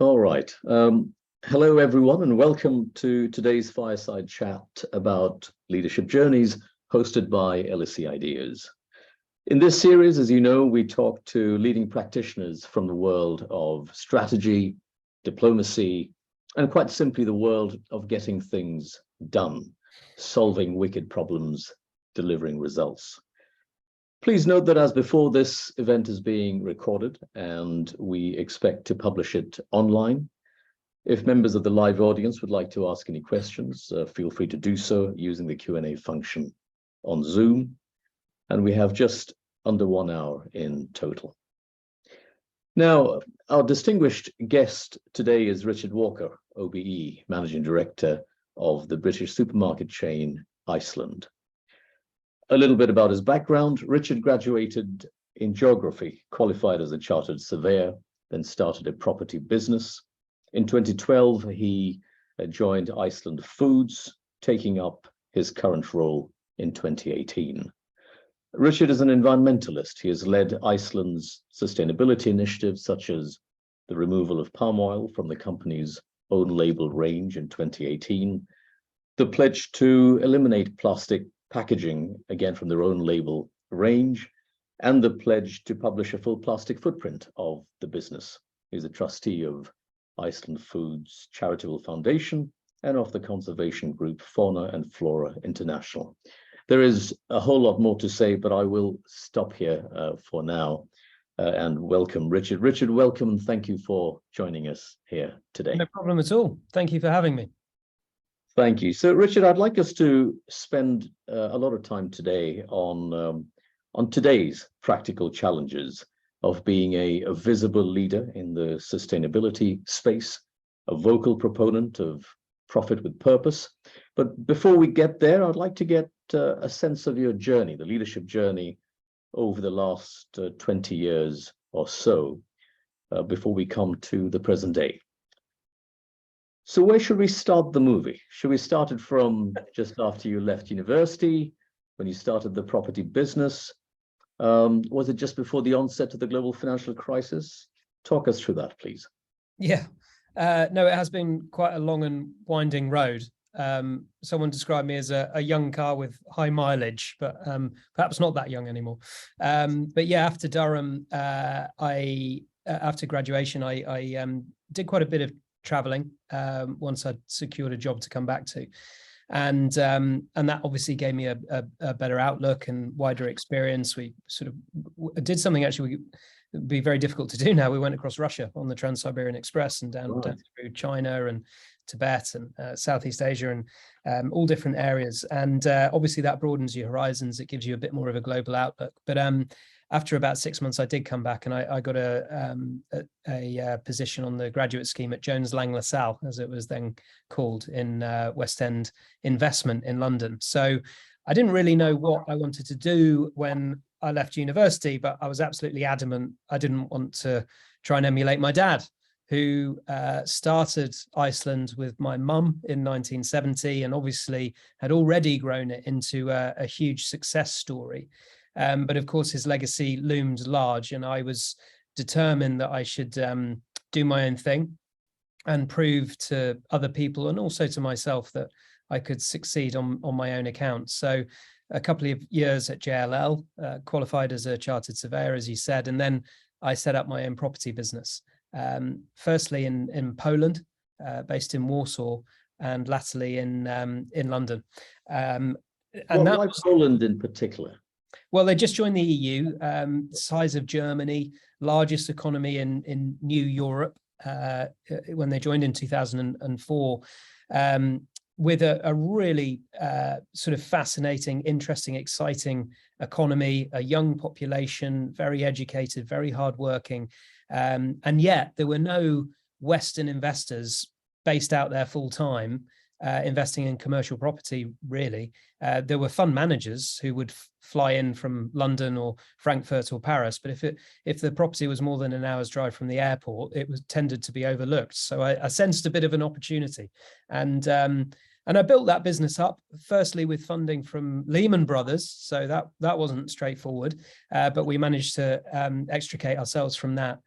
All right. Hello, everyone, and welcome to today's fireside chat about leadership journeys hosted by LSE IDEAS. In this series, as you know, we talk to leading practitioners from the world of strategy, diplomacy, and quite simply the world of getting things done, solving wicked problems, delivering results. Please note that as before, this event is being recorded and we expect to publish it online. If members of the live audience would like to ask any questions, feel free to do so using the Q&A function on Zoom. And we have just under 1 hour in total. Now, our distinguished guest today is Richard Walker, OBE, Managing Director of the British supermarket chain Iceland. A little bit about his background. Richard graduated in geography, qualified as a chartered surveyor, then started a property business. In 2012, he joined Iceland Foods, taking up his current role in 2018. Richard is an environmentalist. He has led Iceland's sustainability initiatives, such as the removal of palm oil from the company's own label range in 2018, the pledge to eliminate plastic packaging, again from their own label range, and the pledge to publish a full plastic footprint of the business. He's a trustee of Iceland Foods Charitable Foundation and of the conservation group Fauna and Flora International. There is a whole lot more to say, but I will stop here for now and welcome Richard. Richard, welcome and thank you for joining us here today. No problem at all. Thank you for having me. Thank you. So, Richard, I'd like us to spend a lot of time today on today's practical challenges of being a visible leader in the sustainability space, a vocal proponent of profit with purpose. But before we get there, I'd like to get a sense of your journey, the leadership journey over the last 20 years or so, before we come to the present day. So where should we start the movie? Should we start it from just after you left university, when you started the property business? Was it just before the onset of the global financial crisis? Talk us through that, please. Yeah, no, it has been quite a long and winding road. Someone described me as a young car with high mileage, but perhaps not that young anymore. But yeah, after Durham, after graduation, I did quite a bit of traveling once I'd secured a job to come back to, and that obviously gave me a better outlook and wider experience. We sort of did something actually would be very difficult to do now. We went across Russia on the Trans-Siberian Express and down through China and Tibet and Southeast Asia and all different areas. And obviously that broadens your horizons. It gives you a bit more of a global outlook. But after about 6 months, I did come back and I got a position on the graduate scheme at Jones Lang LaSalle, as it was then called, in West End Investment in London. So I didn't really know what I wanted to do when I left university, but I was absolutely adamant I didn't want to try and emulate my dad, who started Iceland with my mum in 1970 and obviously had already grown it into a huge success story. But of course, his legacy loomed large, and I was determined that I should do my own thing and prove to other people and also to myself that I could succeed on my own account. So a couple of years at JLL, qualified as a chartered surveyor, as you said, and then I set up my own property business. Firstly in Poland, based in Warsaw, and latterly in London. And why Poland in particular? Well, they just joined the EU, size of Germany, largest economy in New Europe when they joined in 2004, with a really sort of fascinating, interesting, exciting economy, a young population, very educated, very hardworking. And yet there were no Western investors based out there full time, investing in commercial property, really. There were fund managers who would fly in from London or Frankfurt or Paris, but if the property was more than an hour's drive from the airport, it was tended to be overlooked. So I sensed a bit of an opportunity, and I built that business up firstly with funding from Lehman Brothers. So that wasn't straightforward, but we managed to extricate ourselves from that.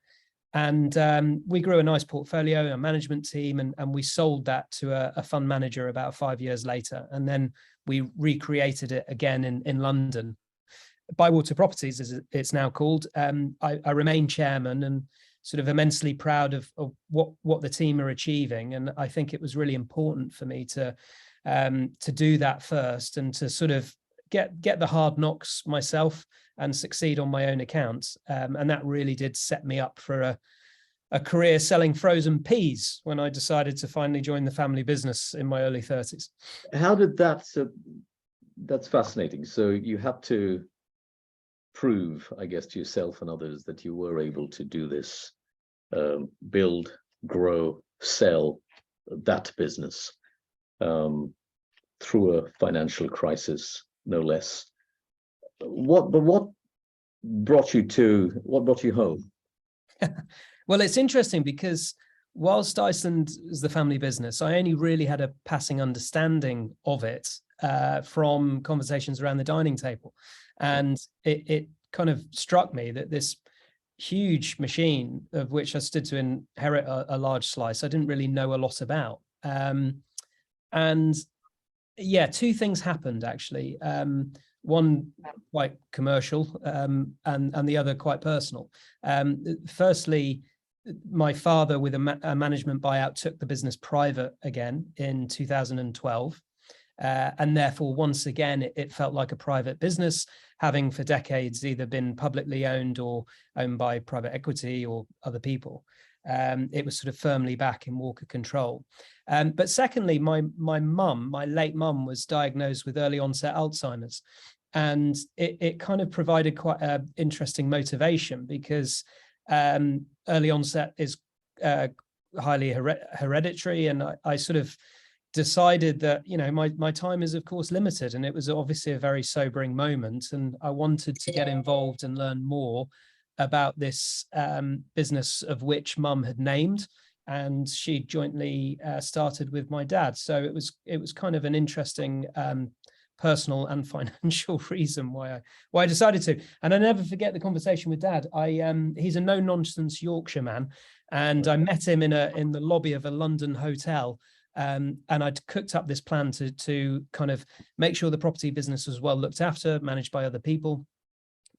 And we grew a nice portfolio, a management team, and we sold that to a fund manager about 5 years later. And then we recreated it again in London. Bywater Properties, as it's now called. I remain chairman and sort of immensely proud of what the team are achieving. And I think it was really important for me to do that first and to sort of get the hard knocks myself and succeed on my own account. And that really did set me up for a career selling frozen peas when I decided to finally join the family business in my early 30s. How did that, that's fascinating. So you had to prove, I guess, to yourself and others that you were able to do this, build, grow, sell that business through a financial crisis, no less. What brought you home? Well, it's interesting because whilst Iceland is the family business, I only really had a passing understanding of it from conversations around the dining table. And it kind of struck me that this huge machine, of which I stood to inherit a large slice, I didn't really know a lot about. And yeah, two things happened actually. One quite commercial and the other quite personal. Firstly, my father, with a management buyout, took the business private again in 2012. And therefore, once again, it felt like a private business, having for decades either been publicly owned or owned by private equity or other people. It was sort of firmly back in Walker control. But secondly, my late mum, was diagnosed with early onset Alzheimer's. And it kind of provided quite an interesting motivation because early onset is highly hereditary. And I sort of decided that, you know, my time is of course limited, and it was obviously a very sobering moment, and I wanted to get involved and learn more about this business of which mum had named, and she jointly started with my dad. So it was kind of an interesting personal and financial reason why I decided to. And I never forget the conversation with Dad. He's a no nonsense Yorkshire man, and I met him in the lobby of a London hotel. And I'd cooked up this plan to kind of make sure the property business was well looked after, managed by other people,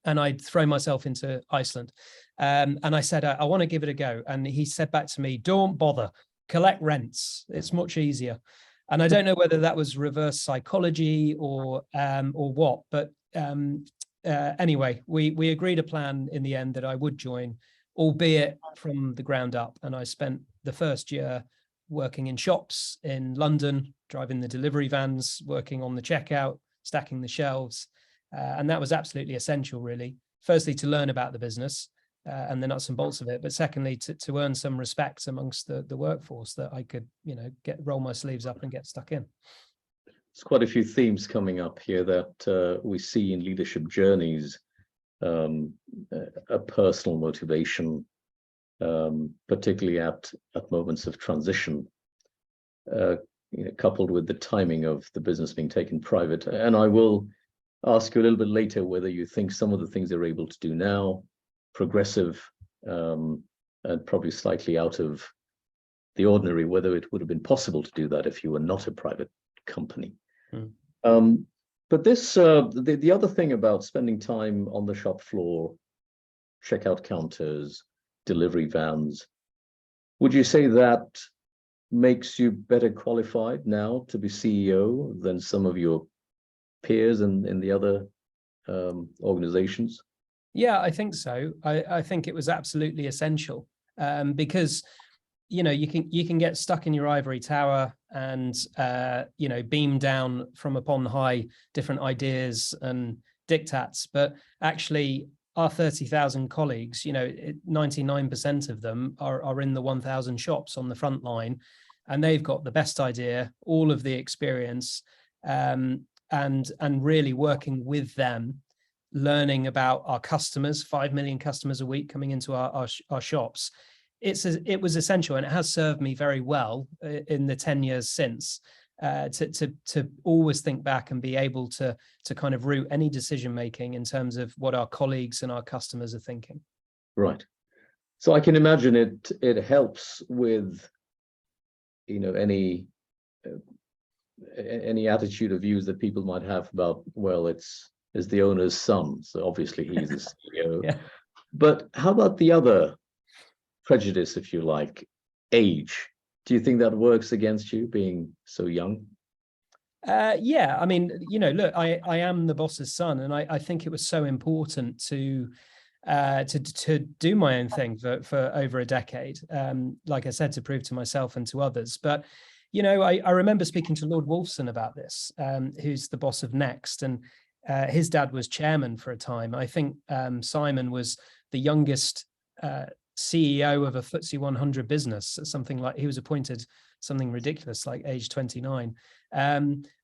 and I'd throw myself into Iceland. And I said, I want to give it a go. And he said back to me, don't bother, collect rents. It's much easier. And I don't know whether that was reverse psychology or what, but anyway, we agreed a plan in the end that I would join, albeit from the ground up. And I spent the first year working in shops in London, driving the delivery vans, working on the checkout, stacking the shelves. And that was absolutely essential, really. Firstly, to learn about the business and the nuts and bolts of it, but secondly, to earn some respect amongst the workforce that I could, you know, roll my sleeves up and get stuck in. There's quite a few themes coming up here that we see in leadership journeys, a personal motivation, particularly at moments of transition, coupled with the timing of the business being taken private. And I will ask you a little bit later whether you think some of the things they're able to do now, progressive and probably slightly out of the ordinary, whether it would have been possible to do that if you were not a private company. But this, the other thing about spending time on the shop floor, checkout counters, delivery vans, would you say that makes you better qualified now to be CEO than some of your peers in the other organizations? Yeah, I think so. I think it was absolutely essential because, you know, you can get stuck in your ivory tower and, you know, beam down from upon high different ideas and diktats. But actually, our 30,000 colleagues, you know, 99% of them are in the 1,000 shops on the front line, and they've got the best idea, all of the experience, and really working with them, learning about our customers, 5 million customers a week coming into our shops. It was essential, and it has served me very well in the 10 years since, to always think back and be able to kind of route any decision making in terms of what our colleagues and our customers are thinking. Right. So I can imagine it helps with, any attitude or views that people might have about, well, it's the owner's son, so obviously he's a CEO. Yeah. But how about the other prejudice, if you like, age? Do you think that works against you, being so young? Yeah, I mean, look, I am the boss's son, and I think it was so important to do my own thing for over a decade. Like I said, to prove to myself and to others. But I remember speaking to Lord Wolfson about this, who's the boss of Next, and his dad was chairman for a time. I think Simon was the youngest CEO of a FTSE 100 business, something like, he was appointed something ridiculous like age 29.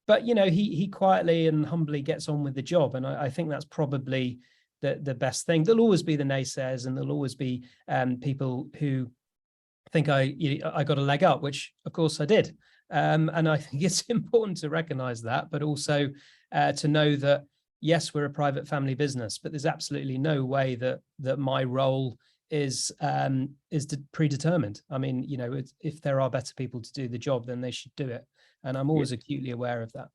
But he quietly and humbly gets on with the job, and I think that's probably the best thing. There'll always be the naysayers, and there'll always be people who think I got a leg up, which of course I did. And I think it's important to recognize that, but also to know that, yes, we're a private family business, but there's absolutely no way that my role is predetermined. I mean, if there are better people to do the job, then they should do it. And I'm always acutely aware of that.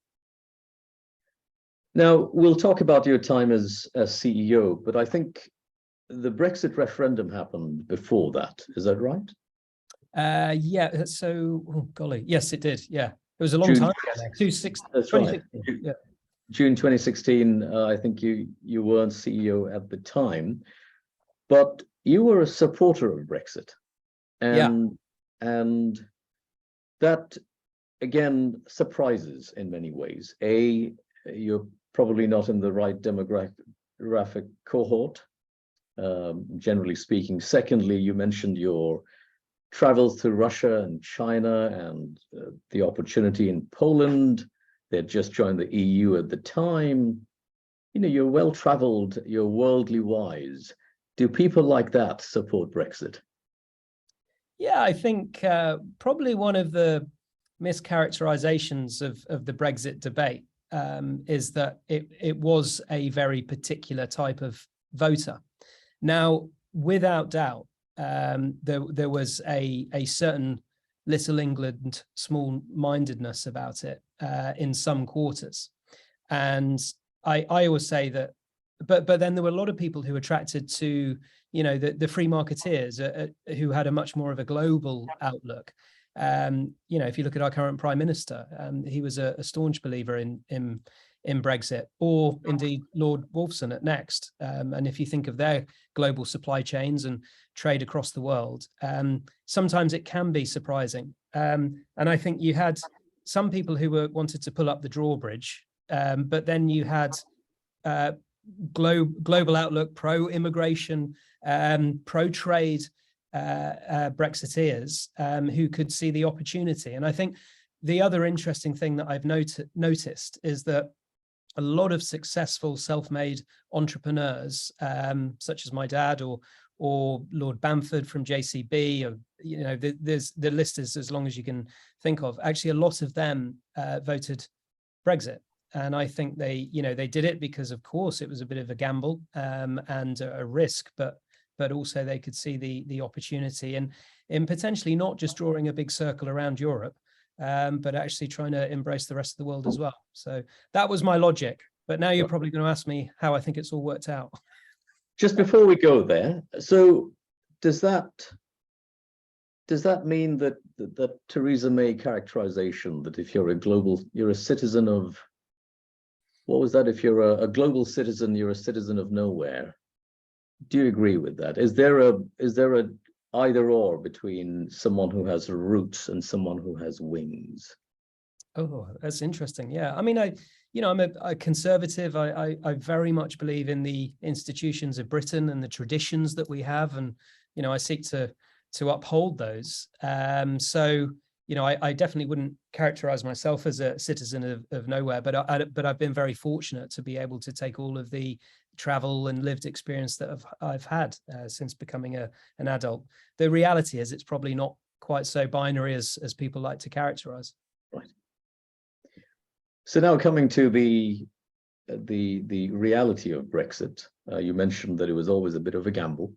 Now, we'll talk about your time as CEO, but I think the Brexit referendum happened before that. Is that right? Yeah. So, oh, golly, yes, it did. Yeah, it was a long June, time ago. That's right. Yeah. June 2016. I think you weren't CEO at the time, but you were a supporter of Brexit, and that again surprises in many ways. You're probably not in the right demographic cohort, generally speaking. Secondly, you mentioned your travels to Russia and China and the opportunity in Poland. They had just joined the EU at the time. You're well-traveled, you're worldly wise. Do people like that support Brexit? Yeah, I think probably one of the mischaracterizations of the Brexit debate is that it was a very particular type of voter. Now, without doubt, there was a certain little England small-mindedness about it in some quarters. And I always say that, but then there were a lot of people who were attracted to, the free marketeers who had a much more of a global outlook. If you look at our current Prime Minister, he was a staunch believer in Brexit, or indeed Lord Wolfson at Next. And if you think of their global supply chains and trade across the world, sometimes it can be surprising. And I think you had some people who wanted to pull up the drawbridge, but then you had global outlook, pro-immigration, pro-trade Brexiteers who could see the opportunity. And I think the other interesting thing that I've noticed is that a lot of successful self-made entrepreneurs, such as my dad or Lord Bamford from JCB, or there's the list is as long as you can think of. Actually, a lot of them voted Brexit. And I think they did it because, of course, it was a bit of a gamble and a risk, but also they could see the opportunity in potentially not just drawing a big circle around Europe, but actually trying to embrace the rest of the world as well. So that was my logic. But now you're probably going to ask me how I think it's all worked out. Just before we go there, so does that mean that Theresa May characterization that if you're a citizen of, what was that? If you're a global citizen, you're a citizen of nowhere. Do you agree with that? Is there a either or between someone who has roots and someone who has wings? Oh, that's interesting. Yeah, I mean, I'm a conservative. I very much believe in the institutions of Britain and the traditions that we have, and I seek to uphold those. So I definitely wouldn't characterize myself as a citizen of nowhere, but I've been very fortunate to be able to take all of the travel and lived experience that I've had since becoming an adult. The reality is it's probably not quite so binary as people like to characterize. Right. So now coming to the reality of Brexit, you mentioned that it was always a bit of a gamble.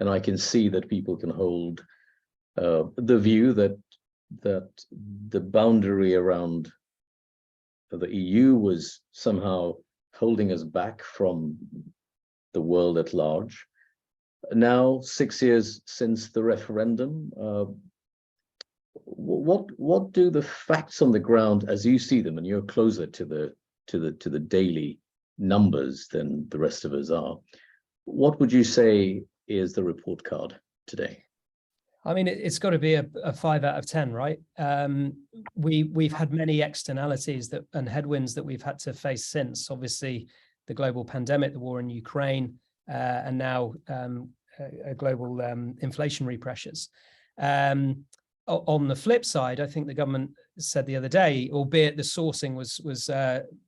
And I can see that people can hold the view that the boundary around the EU was somehow holding us back from the world at large. Now, 6 years since the referendum, what do the facts on the ground, as you see them, and you're closer to the daily numbers than the rest of us are, what would you say is the report card today? I mean, it's got to be a 5 out of 10, right? We've had many externalities and headwinds that we've had to face since. Obviously, the global pandemic, the war in Ukraine, and now global inflationary pressures. On the flip side, I think the government said the other day, albeit the sourcing was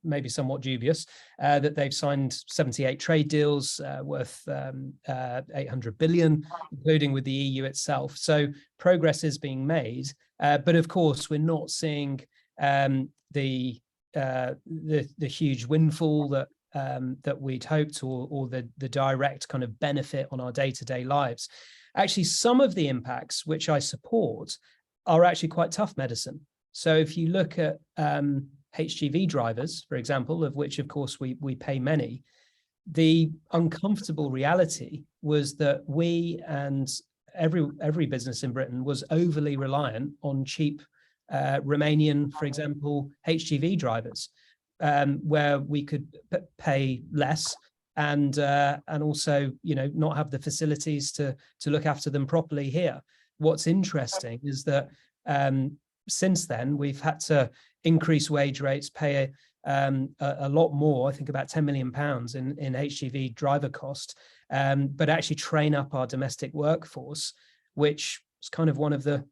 maybe somewhat dubious, that they've signed 78 trade deals worth 800 billion, including with the EU itself. So progress is being made, but of course we're not seeing the huge windfall that we'd hoped, or the direct kind of benefit on our day-to-day lives. Actually, some of the impacts, which I support, are actually quite tough medicine. So if you look at HGV drivers, for example, of which, of course, we pay many, the uncomfortable reality was that we and every business in Britain was overly reliant on cheap Romanian, for example, HGV drivers, where we could pay less and also, not have the facilities to look after them properly here. What's interesting is that since then we've had to increase wage rates, pay a lot more, I think about £10 million in HGV driver cost, but actually train up our domestic workforce, which is kind of one of the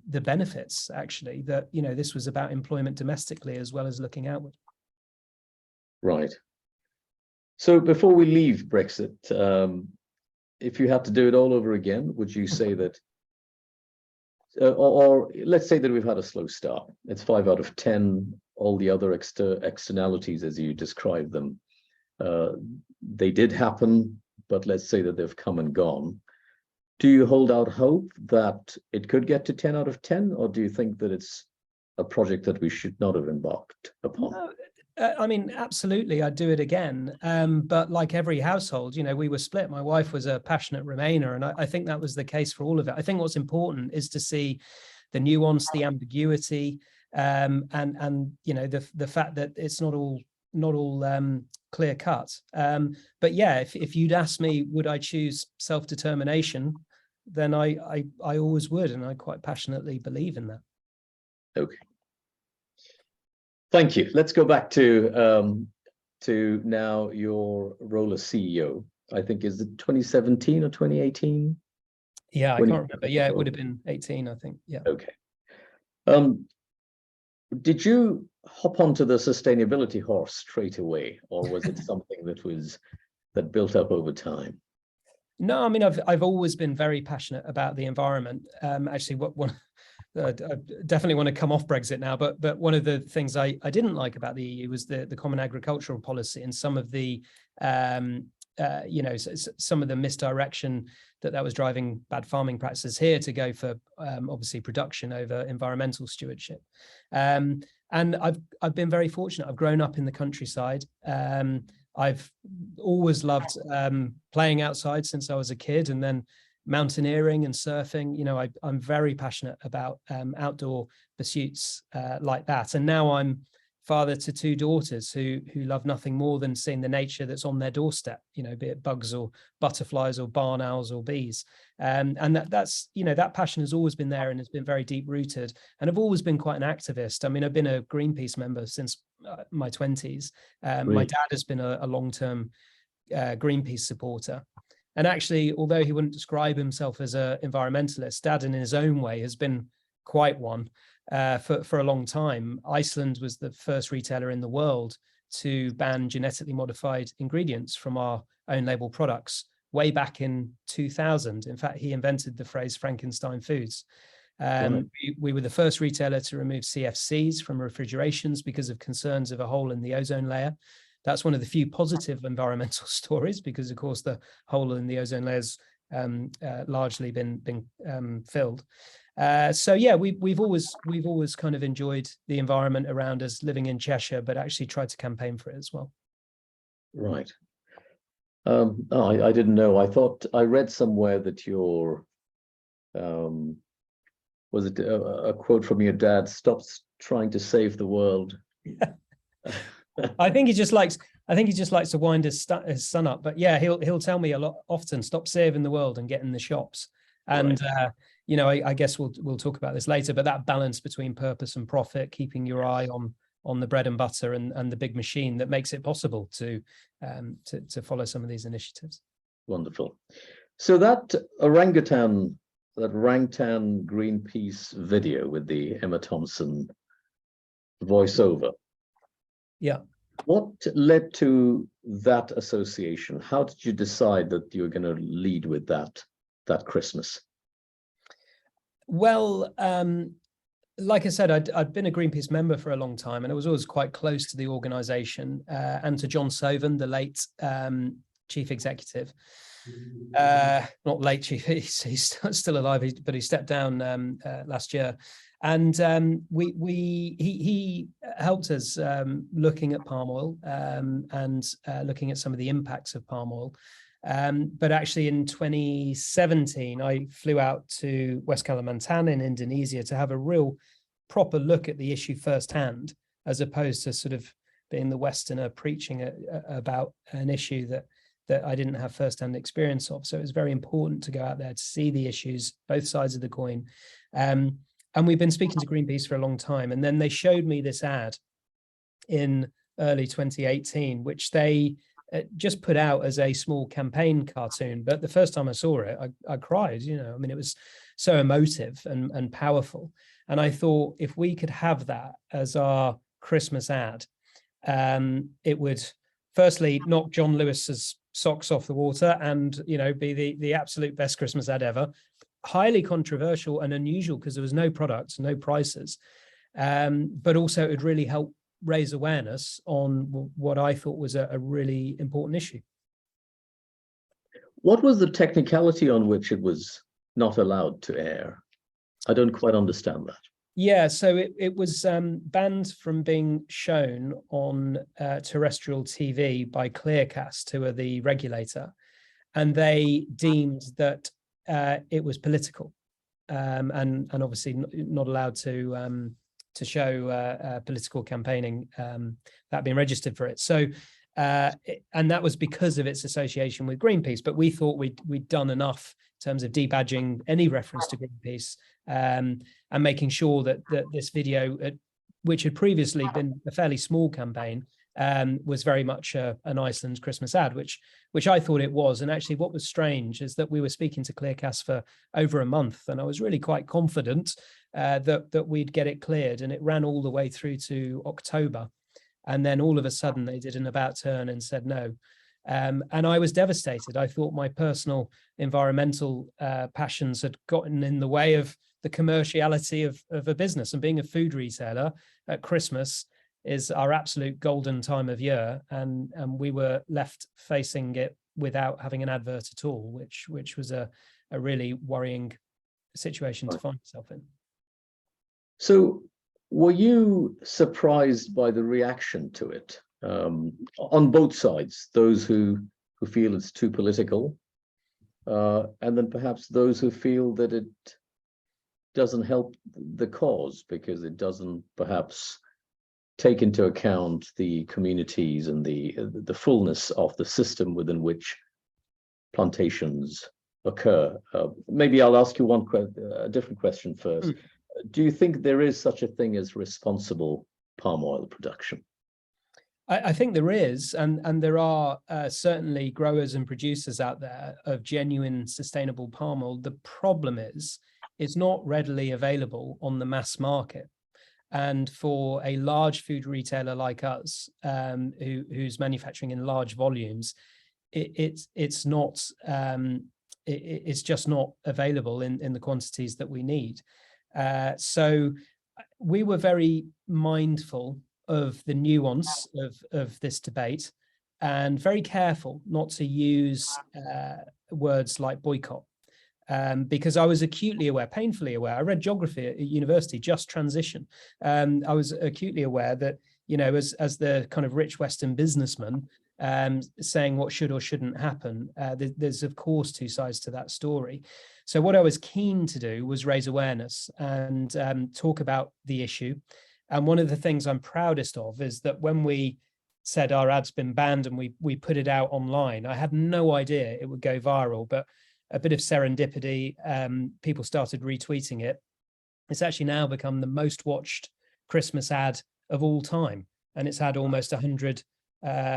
benefits, actually, that this was about employment domestically as well as looking outward. Right. So before we leave Brexit, if you had to do it all over again, would you say that, or let's say that we've had a slow start, it's 5 out of 10, all the other externalities as you described them, they did happen, but let's say that they've come and gone. Do you hold out hope that it could get to 10 out of 10, or do you think that it's a project that we should not have embarked upon? No. I mean, absolutely, I'd do it again. But like every household, we were split. My wife was a passionate Remainer, and I think that was the case for all of it. I think what's important is to see the nuance, the ambiguity, and the fact that it's not all clear cut. But yeah, if you'd asked me, would I choose self-determination, then I always would, and I quite passionately believe in that. Okay. Thank you. Let's go back to now your role as CEO. I think is it 2017 or 2018? Yeah, I can't remember. Yeah, it would have been 18, I think. Yeah. Okay. Did you hop onto the sustainability horse straight away, or was it something that built up over time? No, I mean, I've always been very passionate about the environment. Actually, I definitely want to come off Brexit now, but one of the things I didn't like about the EU was the common agricultural policy and some of the some of the misdirection that was driving bad farming practices here to go for obviously production over environmental stewardship. And I've been very fortunate. I've grown up in the countryside. I've always loved playing outside since I was a kid, and then mountaineering and surfing. I'm very passionate about outdoor pursuits like that. And now I'm father to 2 daughters who love nothing more than seeing the nature that's on their doorstep, be it bugs or butterflies or barn owls or bees. And that's that passion has always been there and has been very deep rooted. And I've always been quite an activist. I mean, I've been a Greenpeace member since my 20s. My dad has been a long-term Greenpeace supporter. And actually, although he wouldn't describe himself as an environmentalist, Dad in his own way has been quite one for a long time. Iceland was the first retailer in the world to ban genetically modified ingredients from our own label products way back in 2000. In fact, he invented the phrase Frankenstein foods. We were the first retailer to remove CFCs from refrigerations because of concerns of a hole in the ozone layer. That's one of the few positive environmental stories, because of course the hole in the ozone layer is largely been filled. So yeah, we've always kind of enjoyed the environment around us living in Cheshire, but actually tried to campaign for it as well. Right. Oh, I didn't know. I thought I read somewhere that your was it a quote from your dad? Stop trying to save the world. Yeah. I think he just likes to wind his son up. But yeah, he'll tell me a lot often, stop saving the world and get in the shops. And Right. you know, I guess we'll talk about this later. But that balance between purpose and profit, keeping your eye on the bread and butter and the big machine that makes it possible to follow some of these initiatives. Wonderful. So that orangutan, that Rangtan Greenpeace video with the Emma Thompson voiceover. Yeah. What led to that association? How did you decide that you were going to lead with that Christmas? Well, like I said, I'd been a Greenpeace member for a long time, and I was always quite close to the organisation and to John Sovan, the late chief executive. Not late chief, he's still alive, but he stepped down last year. And he helped us looking at palm oil and looking at some of the impacts of palm oil. But actually in 2017, I flew out to West Kalimantan in Indonesia to have a real proper look at the issue firsthand, as opposed to sort of being the Westerner preaching about an issue that I didn't have firsthand experience of. So it was very important to go out there to see the issues, both sides of the coin. And we've been speaking to Greenpeace for a long time. And then they showed me this ad in early 2018, which they just put out as a small campaign cartoon. But the first time I saw it, I cried, you know, I mean, it was so emotive and powerful. And I thought if we could have that as our Christmas ad, it would firstly knock John Lewis's socks off the water and, you know, be the absolute best Christmas ad ever. Highly controversial and unusual because there was no products, no prices, but also it would really help raise awareness on what I thought was a really important issue. What was the technicality on which it was not allowed to air? I don't quite understand that. Yeah, so it was banned from being shown on terrestrial TV by Clearcast, who are the regulator, and they deemed that it was political, and obviously not allowed to show political campaigning that being registered for it. So, and that was because of its association with Greenpeace. But we thought we'd done enough in terms of debadging any reference to Greenpeace and making sure that this video, which had previously been a fairly small campaign, was very much an Iceland's Christmas ad, which I thought it was. And actually what was strange is that we were speaking to Clearcast for over a month, and I was really quite confident that we'd get it cleared, and it ran all the way through to October. And then all of a sudden they did an about turn and said no. And I was devastated. I thought my personal environmental passions had gotten in the way of the commerciality of a business, and being a food retailer at Christmas is our absolute golden time of year, and we were left facing it without having an advert at all, which was a really worrying situation to find yourself in. So were you surprised by the reaction to it on both sides, those who feel it's too political, and then perhaps those who feel that it doesn't help the cause because it doesn't perhaps take into account the communities and the fullness of the system within which plantations occur? Maybe I'll ask you a different question first. Do you think there is such a thing as responsible palm oil production? I think there is, and there are certainly growers and producers out there of genuine sustainable palm oil. The problem is it's not readily available on the mass market. And for a large food retailer like us, who's manufacturing in large volumes, it's just not available in the quantities that we need. So we were very mindful of the nuance of this debate, and very careful not to use words like boycott. Because I was acutely aware, painfully aware. I read geography at university, just transition. I was acutely aware that, you know, as the kind of rich Western businessman saying what should or shouldn't happen, there's of course two sides to that story. So what I was keen to do was raise awareness and talk about the issue. And one of the things I'm proudest of is that when we said our ad's been banned and we put it out online, I had no idea it would go viral, but a bit of serendipity, people started retweeting it. It's actually now become the most watched Christmas ad of all time, and it's had almost 100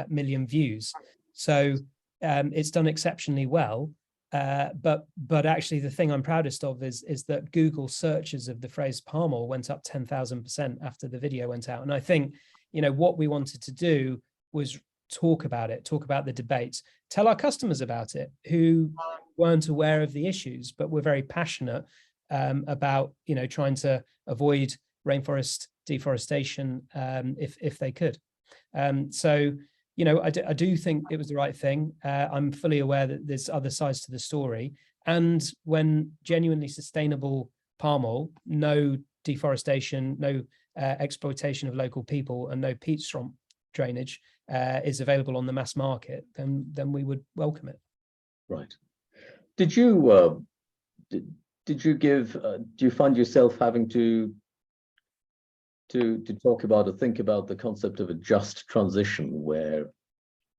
million views. So it's done exceptionally well. But actually, the thing I'm proudest of is that Google searches of the phrase palm oil went up 10,000% after the video went out. And I think, you know, what we wanted to do was talk about it, talk about the debates, tell our customers about it who weren't aware of the issues, but were very passionate about, you know, trying to avoid rainforest deforestation if they could. So, you know, I do think it was the right thing. I'm fully aware that there's other sides to the story. And when genuinely sustainable palm oil, no deforestation, no exploitation of local people, and no peat swamp drainage is available on the mass market, then we would welcome it. Right. Did you do you find yourself having to talk about or think about the concept of a just transition where,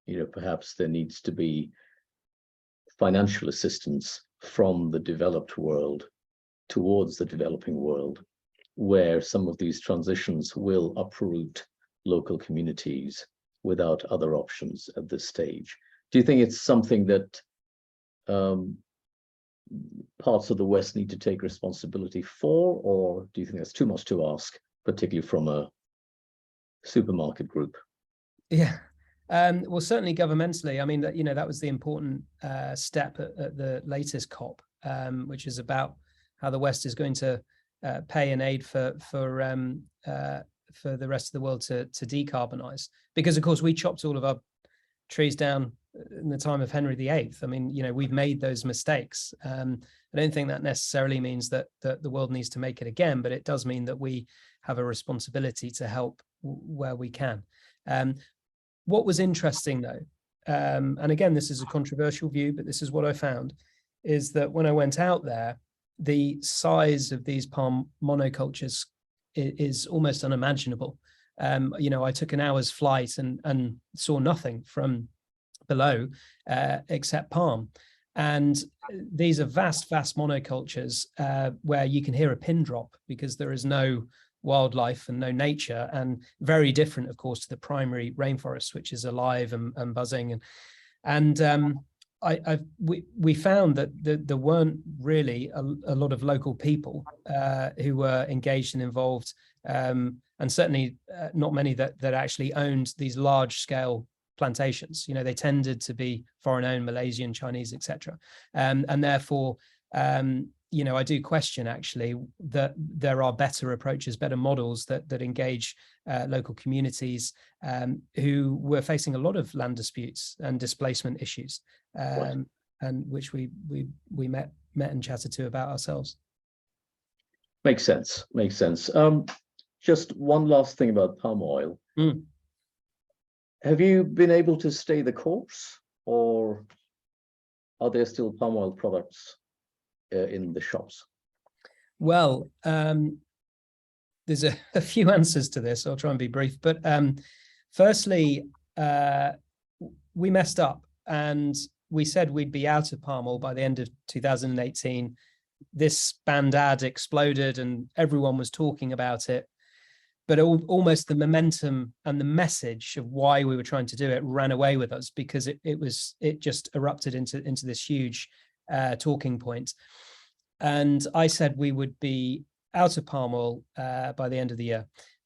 you know, perhaps there needs to be financial assistance from the developed world towards the developing world, where some of these transitions will uproot local communities without other options at this stage? Do you think it's something that parts of the West need to take responsibility for, or do you think that's too much to ask, particularly from a supermarket group? Yeah, well, certainly governmentally. I mean, you know, that was the important step at the latest COP, which is about how the West is going to pay an aid for the rest of the world to decarbonize. Because, of course, we chopped all of our trees down in the time of Henry VIII. I mean, you know, we've made those mistakes. I don't think that necessarily means that the world needs to make it again, but it does mean that we have a responsibility to help where we can. What was interesting, though, and again, this is a controversial view, but this is what I found, is that when I went out there, the size of these palm monocultures is almost unimaginable. You know, I took an hour's flight and saw nothing from below except palm. And these are vast monocultures where you can hear a pin drop because there is no wildlife and no nature, and very different, of course, to the primary rainforest, which is alive and buzzing. And we found that there weren't really a lot of local people who were engaged and involved, and certainly not many that actually owned these large-scale plantations. You know, they tended to be foreign-owned, Malaysian, Chinese, etc. And therefore, you know, I do question actually that there are better approaches, better models that engage local communities who were facing a lot of land disputes and displacement issues, and which we met and chatted to about ourselves. Makes sense. Makes sense. Just one last thing about palm oil. Have you been able to stay the course, or are there still palm oil products in the shops? Well, there's a few answers to this. I'll try and be brief. But firstly, we messed up and we said we'd be out of palm oil by the end of 2018. This banned ad exploded and everyone was talking about it. But almost the momentum and the message of why we were trying to do it ran away with us, because it just erupted into this huge talking point. And I said we would be out of palm oil by the end of the year.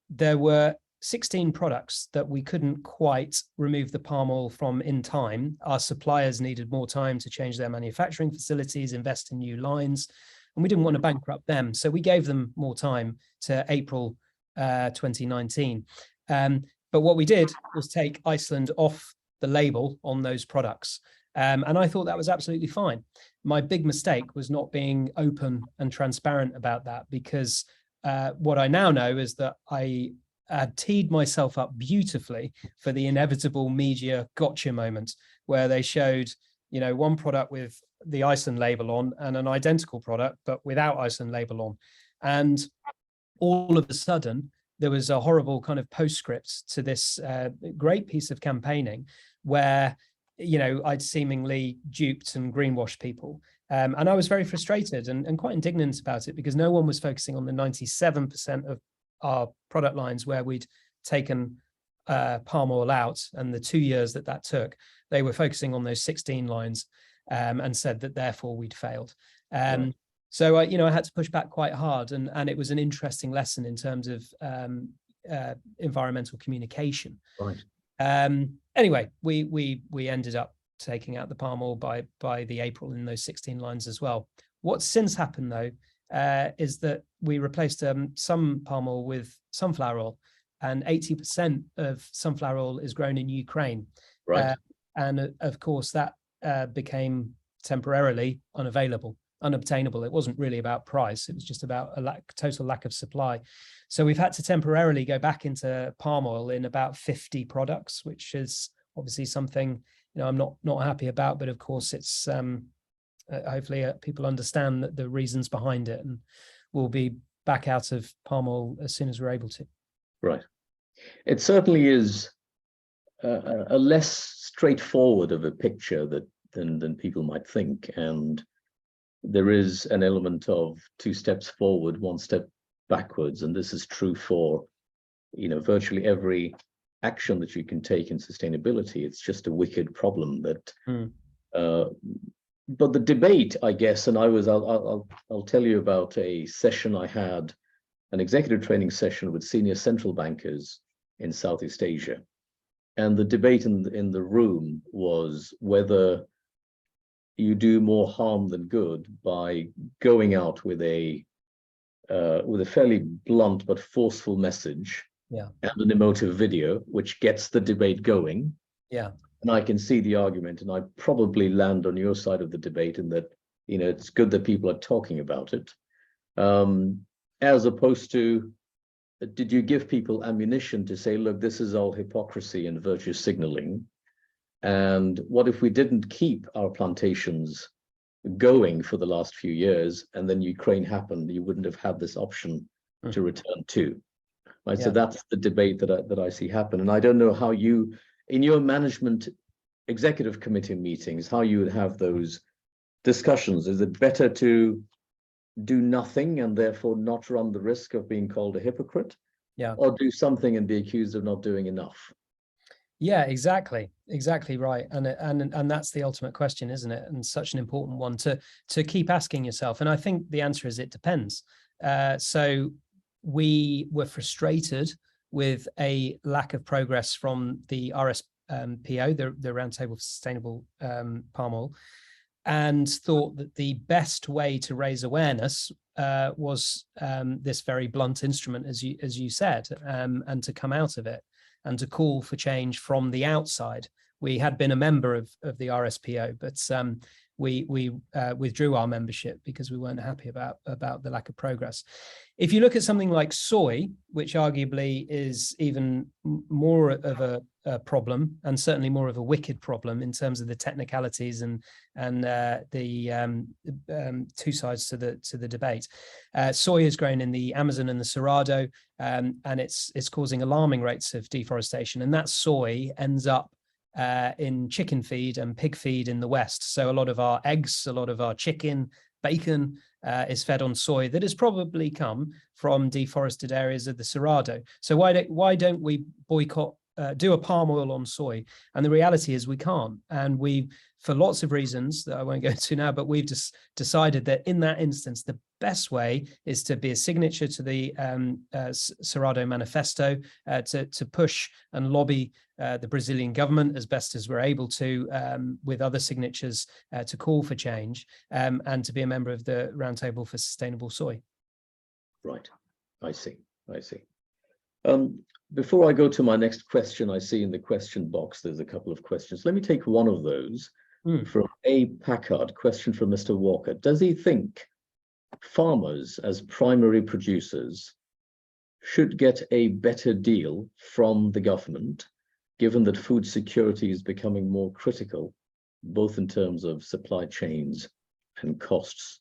There were 16 products that we couldn't quite remove the palm oil from in time. Our suppliers needed more time to change their manufacturing facilities, invest in new lines, and we didn't want to bankrupt them. So we gave them more time to April 2019. But what we did was take Iceland off the label on those products. And I thought that was absolutely fine. My big mistake was not being open and transparent about that, because what I now know is that I had teed myself up beautifully for the inevitable media gotcha moment, where they showed, one product with the Iceland label on and an identical product, but without Iceland label on. And all of a sudden, there was a horrible kind of postscript to this great piece of campaigning where, I'd seemingly duped and greenwashed people. And I was very frustrated and quite indignant about it, because no one was focusing on the 97% of our product lines where we'd taken palm oil out, and the 2 years that took. They were focusing on those 16 lines and said that therefore we'd failed. Right. So I had to push back quite hard, and it was an interesting lesson in terms of environmental communication. Right. Anyway, we ended up taking out the palm oil by the April in those 16 lines as well. What's since happened though is that we replaced some palm oil with sunflower oil, and 80% of sunflower oil is grown in Ukraine. Right. And of course that became temporarily unobtainable. It wasn't really about price. It was just about a total lack of supply. So we've had to temporarily go back into palm oil in about 50 products, which is obviously something, I'm not happy about, but of course it's hopefully people understand that the reasons behind it, and we'll be back out of palm oil as soon as we're able to. Right. It certainly is a less straightforward of a picture than people might think, and there is an element of 2 steps forward, 1 step backwards, and this is true for virtually every action that you can take in sustainability. It's just a wicked problem that but the debate, I guess, and I'll tell you about a session I had, an executive training session with senior central bankers in Southeast Asia, and the debate in the room was whether you do more harm than good by going out with a fairly blunt but forceful message, and an emotive video, which gets the debate going. And I can see the argument, and I probably land on your side of the debate in that, it's good that people are talking about it, as opposed to, did you give people ammunition to say, look, this is all hypocrisy and virtue signaling? And what if we didn't keep our plantations going for the last few years, and then Ukraine happened, you wouldn't have had this option to return to. Right. So that's the debate that I see happen. And I don't know how you, in your management executive committee meetings, how you would have those discussions. Is it better to do nothing and therefore not run the risk of being called a hypocrite? Or do something and be accused of not doing enough? Yeah, exactly right. And that's the ultimate question, isn't it? And such an important one to keep asking yourself. And I think the answer is it depends. So we were frustrated with a lack of progress from the RSPO, the Roundtable for Sustainable Palm Oil, and thought that the best way to raise awareness was this very blunt instrument, as you said, and to come out of it and to call for change from the outside. We had been a member of the RSPO, but we withdrew our membership because we weren't happy about the lack of progress. If you look at something like soy, which arguably is even more of a problem, and certainly more of a wicked problem in terms of the technicalities and the 2 sides to the debate. Soy is grown in the Amazon and the Cerrado, and it's causing alarming rates of deforestation, and that soy ends up in chicken feed and pig feed in the West. So a lot of our eggs, a lot of our chicken, bacon is fed on soy that has probably come from deforested areas of the Cerrado. So why don't we boycott, do a palm oil on soy? And the reality is we can't. And we, for lots of reasons that I won't go into now, but we've just decided that in that instance, the best way is to be a signature to the Cerrado Manifesto, to push and lobby the Brazilian government as best as we're able to, with other signatures, to call for change, and to be a member of the Roundtable for Sustainable Soy. Right, I see. Before I go to my next question, I see in the question box there's a couple of questions. Let me take one of those. From A. Packard, question from Mr. Walker. Does he think farmers as primary producers should get a better deal from the government, given that food security is becoming more critical, both in terms of supply chains and costs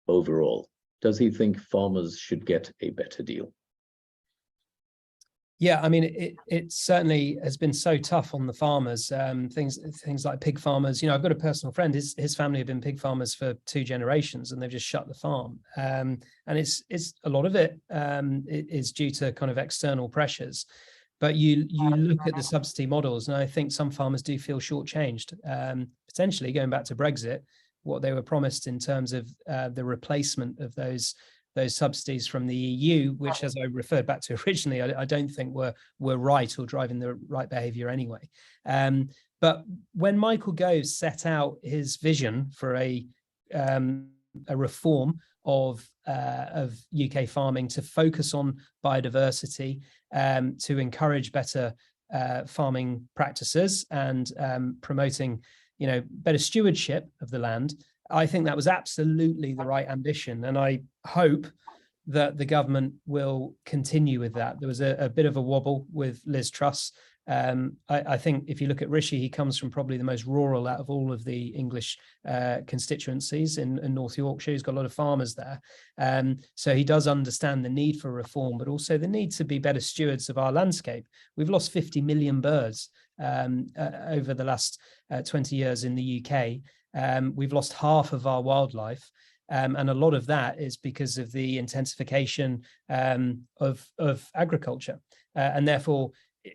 overall? Does he think farmers should get a better deal? Yeah, I mean, it certainly has been so tough on the farmers. Things like pig farmers. You know, I've got a personal friend. His family have been pig farmers for 2 generations, and they've just shut the farm. And it's a lot of it is due to kind of external pressures. But you look at the subsidy models, and I think some farmers do feel shortchanged. Potentially going back to Brexit, what they were promised in terms of the replacement of those subsidies from the EU, which, as I referred back to originally, I don't think were right or driving the right behaviour anyway. But when Michael Gove set out his vision for a reform of UK farming to focus on biodiversity, to encourage better farming practices and promoting, you know, better stewardship of the land, I think that was absolutely the right ambition, and I hope that the government will continue with that. There was a bit of a wobble with Liz Truss. I think if you look at Rishi, he comes from probably the most rural out of all of the English constituencies in North Yorkshire. He's got a lot of farmers there. So he does understand the need for reform, but also the need to be better stewards of our landscape. We've lost 50 million birds over the last 20 years in the UK. We've lost half of our wildlife, and a lot of that is because of the intensification of agriculture. And therefore,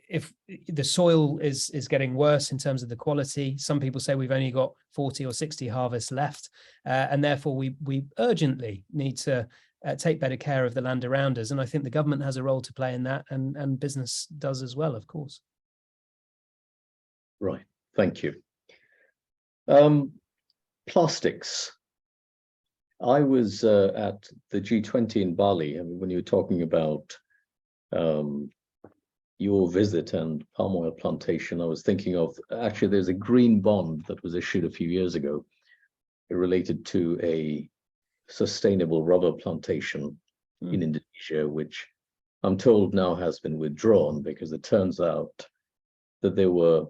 if the soil is getting worse in terms of the quality, some people say we've only got 40 or 60 harvests left, and therefore we urgently need to take better care of the land around us. And I think the government has a role to play in that, and business does as well, of course. Right, thank you. Plastics. I was at the G20 in Bali, and when you were talking about your visit and palm oil plantation, I was thinking of, actually, there's a green bond that was issued a few years ago related to a sustainable rubber plantation in Indonesia, which I'm told now has been withdrawn because it turns out that they were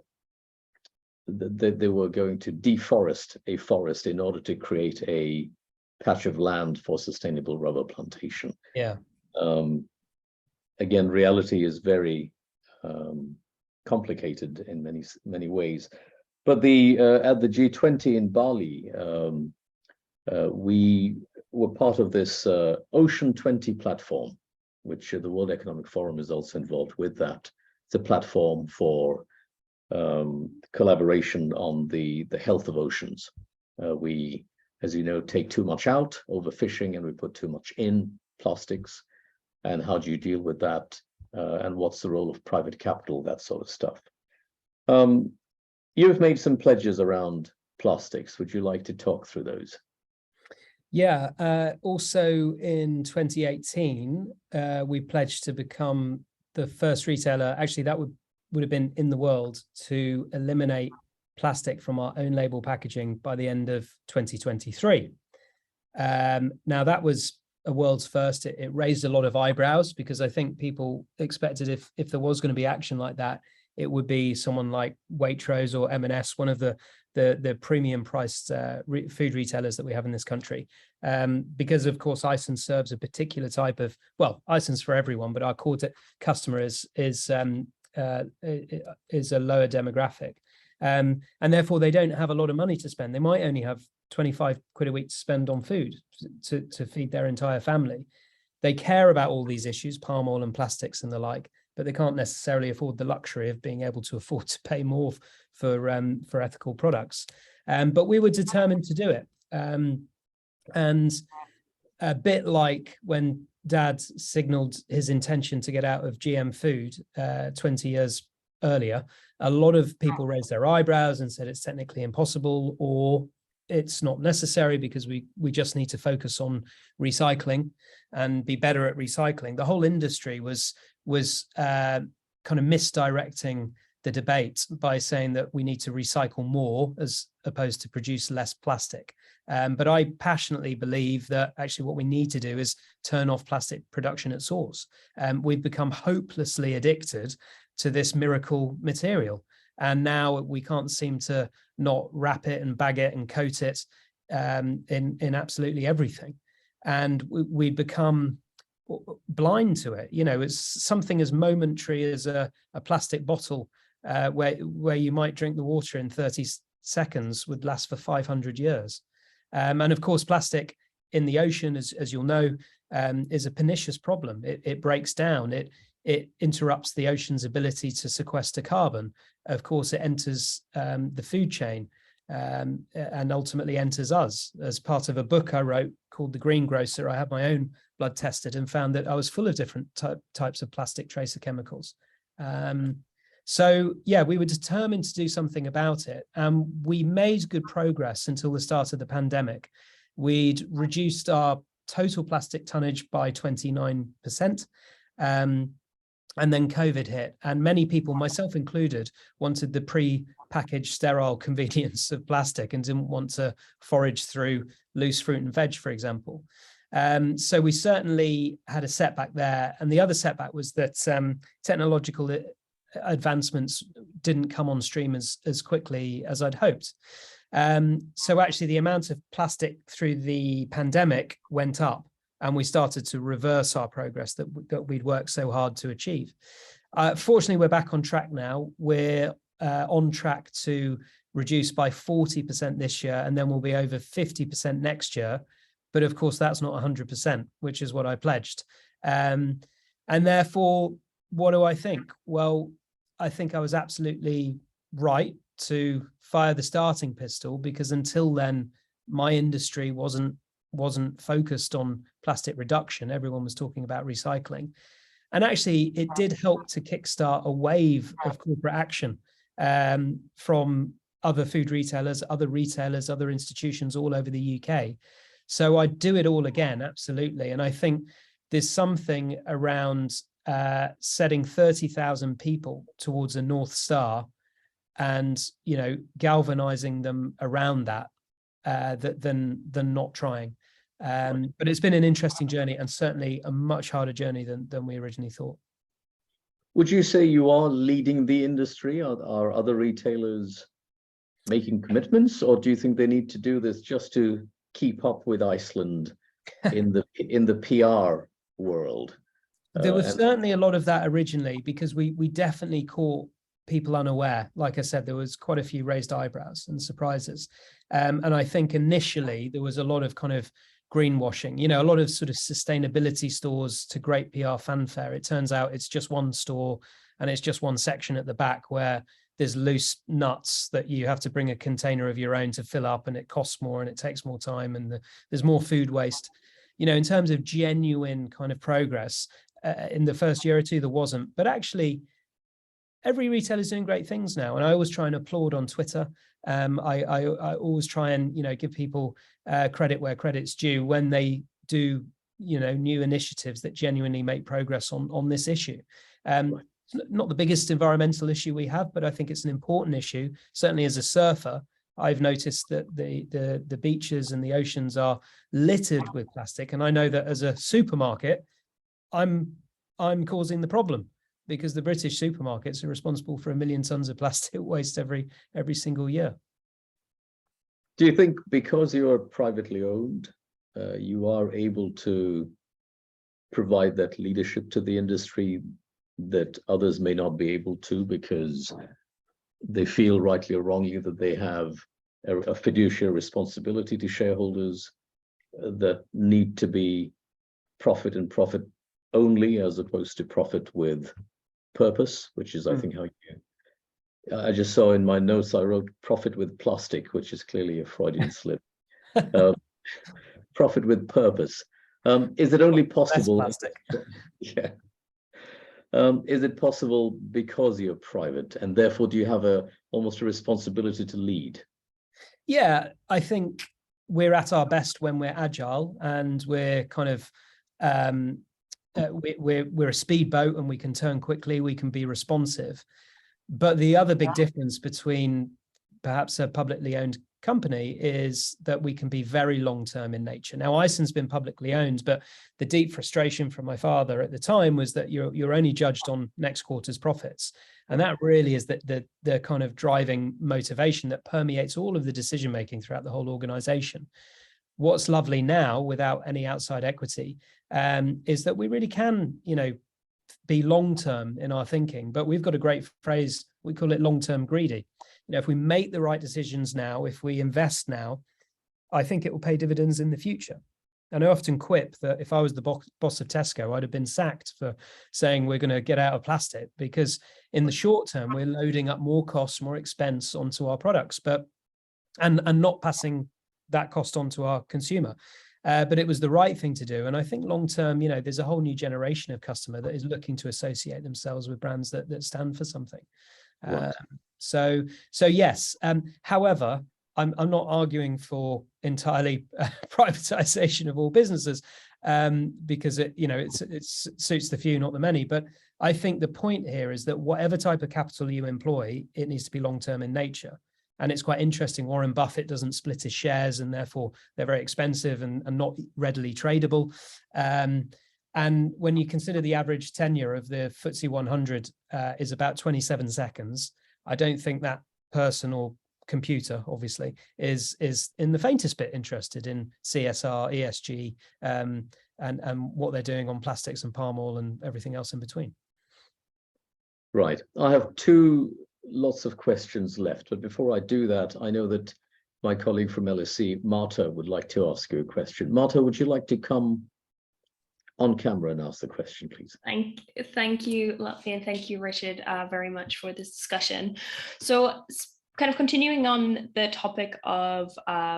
going to deforest a forest in order to create a patch of land for sustainable rubber plantation. Yeah. Again, reality is very complicated in many ways. But at the G20 in Bali, we were part of this Ocean 20 platform, which the World Economic Forum is also involved with that. It's a platform for collaboration on the health of oceans. We, as you know, take too much out, overfishing, and we put too much in, plastics. And how do you deal with that? And what's the role of private capital, that sort of stuff. You've made some pledges around plastics. Would you like to talk through those? Yeah, also in 2018, we pledged to become the first retailer, actually that would have been in the world, to eliminate plastic from our own label packaging by the end of 2023. Now that was a world's first. It raised a lot of eyebrows because I think people expected if there was going to be action like that, it would be someone like Waitrose or M&S, one of the premium priced food retailers that we have in this country. Because of course Iceland serves a particular type of, well, Iceland's for everyone, but our core customer is a lower demographic. And therefore they don't have a lot of money to spend. They might only have 25 quid a week to spend on food to feed their entire family. They care about all these issues, palm oil and plastics and the like, but they can't necessarily afford the luxury of being able to afford to pay more for ethical products. But we were determined to do it. And a bit like when Dad signaled his intention to get out of GM food 20 years earlier, a lot of people raised their eyebrows and said it's technically impossible, or it's not necessary because we just need to focus on recycling and be better at recycling. The whole industry was kind of misdirecting the debate by saying that we need to recycle more as opposed to produce less plastic. But I passionately believe that actually what we need to do is turn off plastic production at source. We've become hopelessly addicted to this miracle material. And now we can't seem to not wrap it and bag it and coat it in absolutely everything. And we become blind to it. You know, it's something as momentary as a plastic bottle where you might drink the water in 30 seconds would last for 500 years. And of course, plastic in the ocean, as you'll know, is a pernicious problem. It breaks down. It interrupts the ocean's ability to sequester carbon. Of course, it enters the food chain and ultimately enters us. As part of a book I wrote called The Greengrocer, I had my own blood tested and found that I was full of different types of plastic tracer chemicals. So yeah, we were determined to do something about it. And we made good progress until the start of the pandemic. We'd reduced our total plastic tonnage by 29%. And then COVID hit, and many people, myself included, wanted the pre-packaged sterile convenience of plastic and didn't want to forage through loose fruit and veg, for example. So we certainly had a setback there. And the other setback was that technological advancements didn't come on stream as quickly as I'd hoped. So actually the amount of plastic through the pandemic went up, and we started to reverse our progress that we'd worked so hard to achieve. Fortunately, we're back on track now. We're on track to reduce by 40% this year, and then we'll be over 50% next year. But of course, that's not 100%, which is what I pledged. And therefore, what do I think? Well, I think I was absolutely right to fire the starting pistol, because until then, my industry wasn't focused on plastic reduction. Everyone was talking about recycling. And actually, it did help to kickstart a wave of corporate action from other food retailers, other institutions all over the UK. So I'd do it all again, absolutely. And I think there's something around setting 30,000 people towards a North Star and, you know, galvanizing them around that than not trying. But it's been an interesting journey, and certainly a much harder journey than we originally thought. Would you say you are leading the industry? Are other retailers making commitments, or do you think they need to do this just to keep up with Iceland in the PR world? There was certainly a lot of that originally, because we definitely caught people unaware. Like I said, there was quite a few raised eyebrows and surprises. And I think initially there was a lot of kind of greenwashing, you know, a lot of sort of sustainability stores to great PR fanfare. It turns out it's just one store and it's just one section at the back where there's loose nuts that you have to bring a container of your own to fill up, and it costs more and it takes more time, and there's more food waste. You know, in terms of genuine kind of progress, in the first year or two, there wasn't. But actually, every retailer is doing great things now. And I always try and applaud on Twitter. I always try and, you know, give people credit where credit's due when they do, you know, new initiatives that genuinely make progress on this issue. It's not the biggest environmental issue we have, but I think it's an important issue. Certainly as a surfer, I've noticed that the beaches and the oceans are littered with plastic. And I know that as a supermarket, I'm causing the problem, because the British supermarkets are responsible for 1 million tons of plastic waste every single year. Do you think because you're privately owned, you are able to provide that leadership to the industry that others may not be able to, because they feel rightly or wrongly that they have a fiduciary responsibility to shareholders that need to be profit and profit only, as opposed to profit with purpose, which is, I think, how I just saw in my notes, I wrote profit with plastic, which is clearly a Freudian slip. Profit with purpose. Is it only possible? Less plastic. Yeah. Is it possible because you're private, and therefore do you have almost a responsibility to lead? Yeah, I think we're at our best when we're agile, and we're kind of we're a speedboat, and we can turn quickly, we can be responsive. But the other big difference between perhaps a publicly owned company is that we can be very long-term in nature. Now, Iceland's been publicly owned, but the deep frustration from my father at the time was that you're only judged on next quarter's profits. And that really is the kind of driving motivation that permeates all of the decision-making throughout the whole organization. What's lovely now, without any outside equity, is that we really can, be long-term in our thinking, but we've got a great phrase, we call it long-term greedy. If we make the right decisions now, if we invest now, I think it will pay dividends in the future. And I often quip that if I was the boss of Tesco, I'd have been sacked for saying we're going to get out of plastic, because in the short term, we're loading up more costs, more expense onto our products, and not passing that cost on to our consumer. But it was the right thing to do. And I think long term, there's a whole new generation of customer that is looking to associate themselves with brands that stand for something. Right. So yes. However, I'm not arguing for entirely privatization of all businesses, because it suits the few, not the many. But I think the point here is that whatever type of capital you employ, it needs to be long term in nature. And it's quite interesting. Warren Buffett doesn't split his shares, and therefore they're very expensive and not readily tradable. And when you consider the average tenure of the FTSE 100 is about 27 seconds, I don't think that person or computer, obviously, is in the faintest bit interested in CSR, ESG, and what they're doing on plastics and palm oil and everything else in between. Right. I have lots of questions left, but before I do that, I know that my colleague from LSE, Marta, would like to ask you a question. Marta, would you like to come on camera and ask the question, please? Thank you, Lutfey, and thank you, Richard, very much for this discussion. So, kind of continuing on the topic of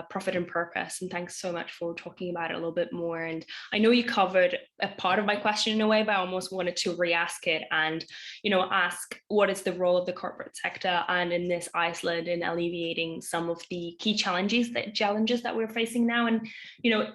profit and purpose, and thanks so much for talking about it a little bit more. And I know you covered a part of my question in a way, but I almost wanted to re-ask it and, ask what is the role of the corporate sector and in this Iceland in alleviating some of the key challenges that we're facing now. And,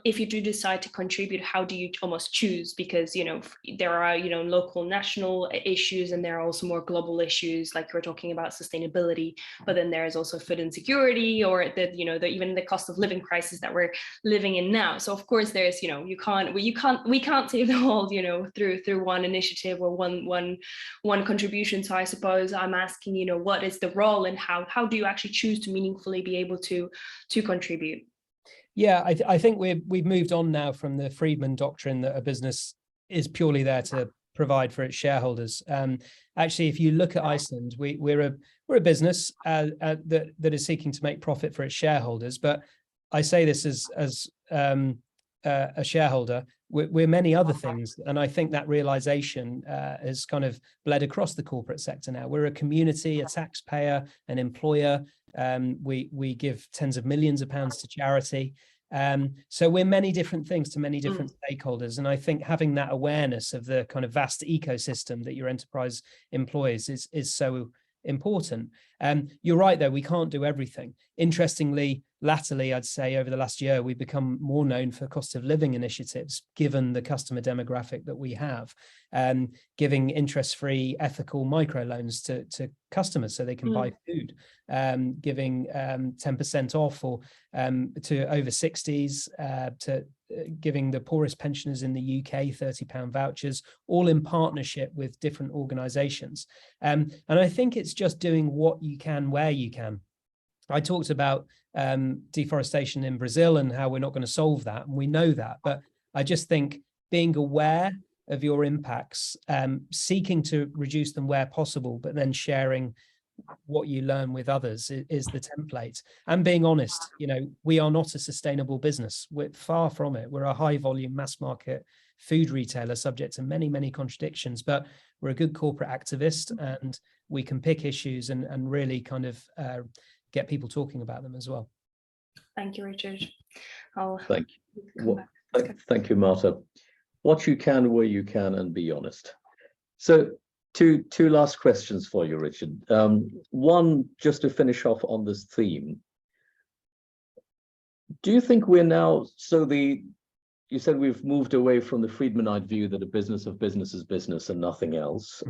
if you do decide to contribute, how do you almost choose? Because, there are, local, national issues, and there are also more global issues, like we're talking about sustainability, but then there is also food insecurity, or even the cost of living crisis that we're living in now. So of course there's, we can't save the world, through one initiative or one contribution. So I suppose I'm asking, what is the role, and how do you actually choose to meaningfully be able to contribute? Yeah, I think we've moved on now from the Friedman doctrine that a business is purely there to provide for its shareholders. Actually, if you look at Iceland, we're a business that is seeking to make profit for its shareholders. But I say this as a shareholder. We're many other things, and I think that realization has kind of bled across the corporate sector now. We're a community, a taxpayer, an employer. We give tens of millions of pounds to charity. So we're many different things to many different stakeholders. And I think having that awareness of the kind of vast ecosystem that your enterprise employs is so important. You're right, though, we can't do everything. Interestingly, latterly, I'd say over the last year, we've become more known for cost of living initiatives, given the customer demographic that we have, giving interest-free ethical microloans to customers so they can buy food, giving 10% off or to over 60s, to giving the poorest pensioners in the UK £30 vouchers, all in partnership with different organizations. And I think it's just doing what you can where you can. I talked about deforestation in Brazil and how we're not going to solve that, and we know that. But I just think being aware of your impacts, seeking to reduce them where possible, but then sharing what you learn with others is the template. And being honest, we are not a sustainable business. We're far from it. We're a high volume mass market food retailer subject to many, many contradictions, but we're a good corporate activist, and we can pick issues and really kind of get people talking about them as well. Thank you, Richard. Thank you, Marta. What you can, where you can, and be honest. So two last questions for you, Richard. One, just to finish off on this theme. Do you think we're now, you said we've moved away from the Friedmanite view that a business of business is business and nothing else.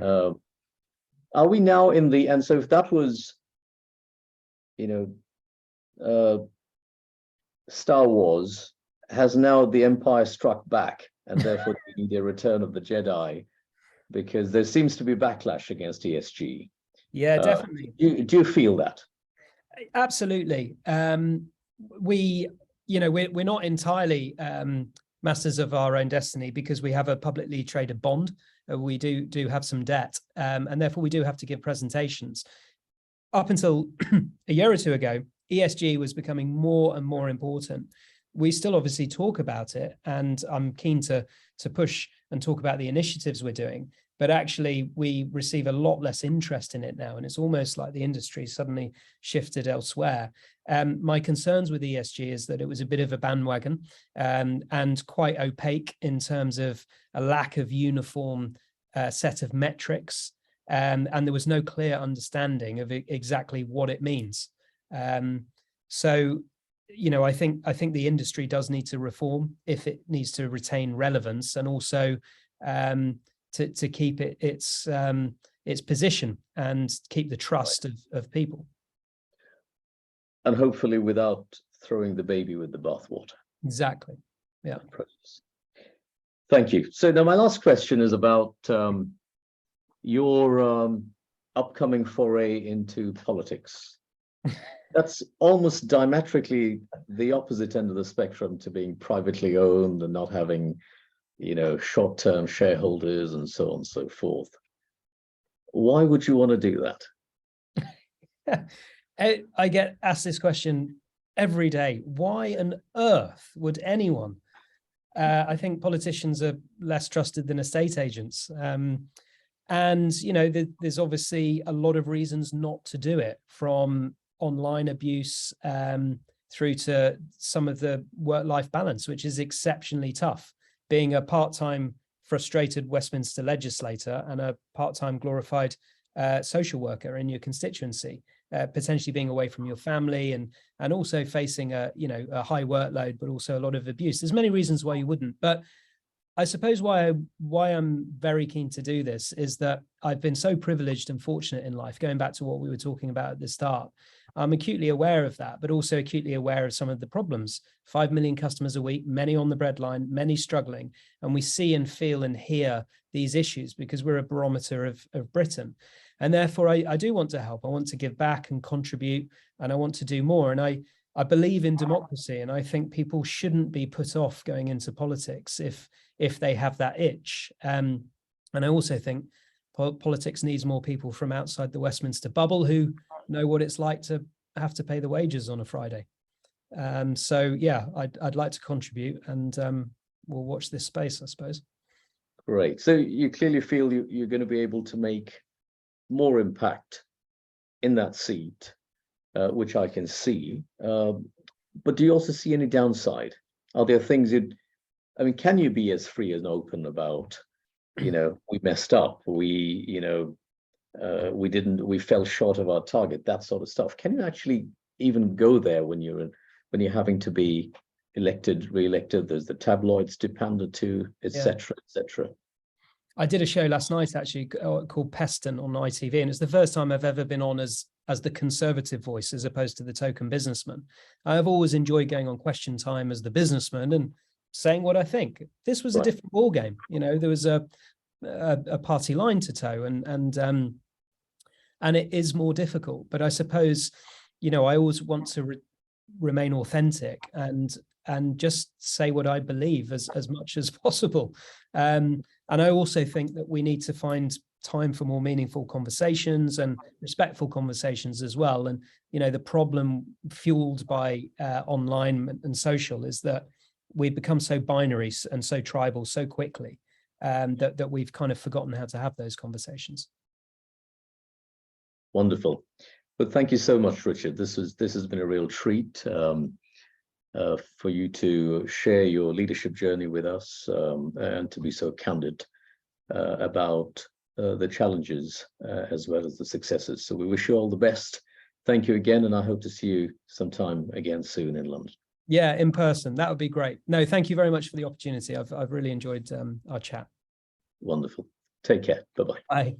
Are we now in the, and so if that was, Star Wars, has now the Empire struck back, and therefore we need a return of the Jedi, because there seems to be backlash against ESG. Yeah, definitely. Do you feel that? Absolutely. We're not entirely masters of our own destiny, because we have a publicly traded bond. We do have some debt, and therefore we do have to give presentations. Up until a year or two ago, ESG was becoming more and more important. We still obviously talk about it, and I'm keen to push and talk about the initiatives we're doing, but actually we receive a lot less interest in it now, and it's almost like the industry suddenly shifted elsewhere. My concerns with ESG is that it was a bit of a bandwagon, and quite opaque in terms of a lack of uniform set of metrics, and there was no clear understanding of exactly what it means. So, I think the industry does need to reform if it needs to retain relevance, and also to keep its position and keep the trust of people. And hopefully without throwing the baby with the bathwater. Exactly. Yeah. Thank you. So now my last question is about your upcoming foray into politics. That's almost diametrically the opposite end of the spectrum to being privately owned and not having, short-term shareholders and so on and so forth. Why would you want to do that? I get asked this question every day. Why on earth would anyone? I think politicians are less trusted than estate agents. And, there's obviously a lot of reasons not to do it, from online abuse through to some of the work-life balance, which is exceptionally tough. Being a part-time frustrated Westminster legislator and a part-time glorified social worker in your constituency, potentially being away from your family and also facing a high workload, but also a lot of abuse. There's many reasons why you wouldn't, but I suppose why I'm very keen to do this is that I've been so privileged and fortunate in life, going back to what we were talking about at the start. I'm acutely aware of that, but also acutely aware of some of the problems. 5 million customers a week, many on the breadline, many struggling. And we see and feel and hear these issues because we're a barometer of Britain. And therefore, I do want to help. I want to give back and contribute, and I want to do more. And I believe in democracy, and I think people shouldn't be put off going into politics if they have that itch. And I also think politics needs more people from outside the Westminster bubble who know what it's like to have to pay the wages on a Friday. So yeah, I'd like to contribute, and we'll watch this space, I suppose. Great. So you clearly feel you're going to be able to make more impact in that seat, which I can see. But do you also see any downside? Are there things can you be as free and open about, we messed up, we fell short of our target, that sort of stuff? Can you actually even go there when you're having to be elected, re-elected? There's the tabloids to pander to, etc., etc. I did a show last night actually called Peston on ITV, and it's the first time I've ever been on as the conservative voice as opposed to the token businessman. I've always enjoyed going on Question Time as the businessman and saying what I think. This was a different ball game. There was a party line to toe, and it is more difficult. But I suppose, I always want to remain authentic and just say what I believe as much as possible. And I also think that we need to find time for more meaningful conversations and respectful conversations as well. And, the problem fueled by online and social is that we become so binary and so tribal so quickly that we've kind of forgotten how to have those conversations. Wonderful. But thank you so much, Richard. This has been a real treat for you to share your leadership journey with us and to be so candid about the challenges as well as the successes. So we wish you all the best. Thank you again, and I hope to see you sometime again soon in London. Yeah, in person. That would be great. No, thank you very much for the opportunity. I've really enjoyed our chat. Wonderful. Take care. Bye-bye. Bye.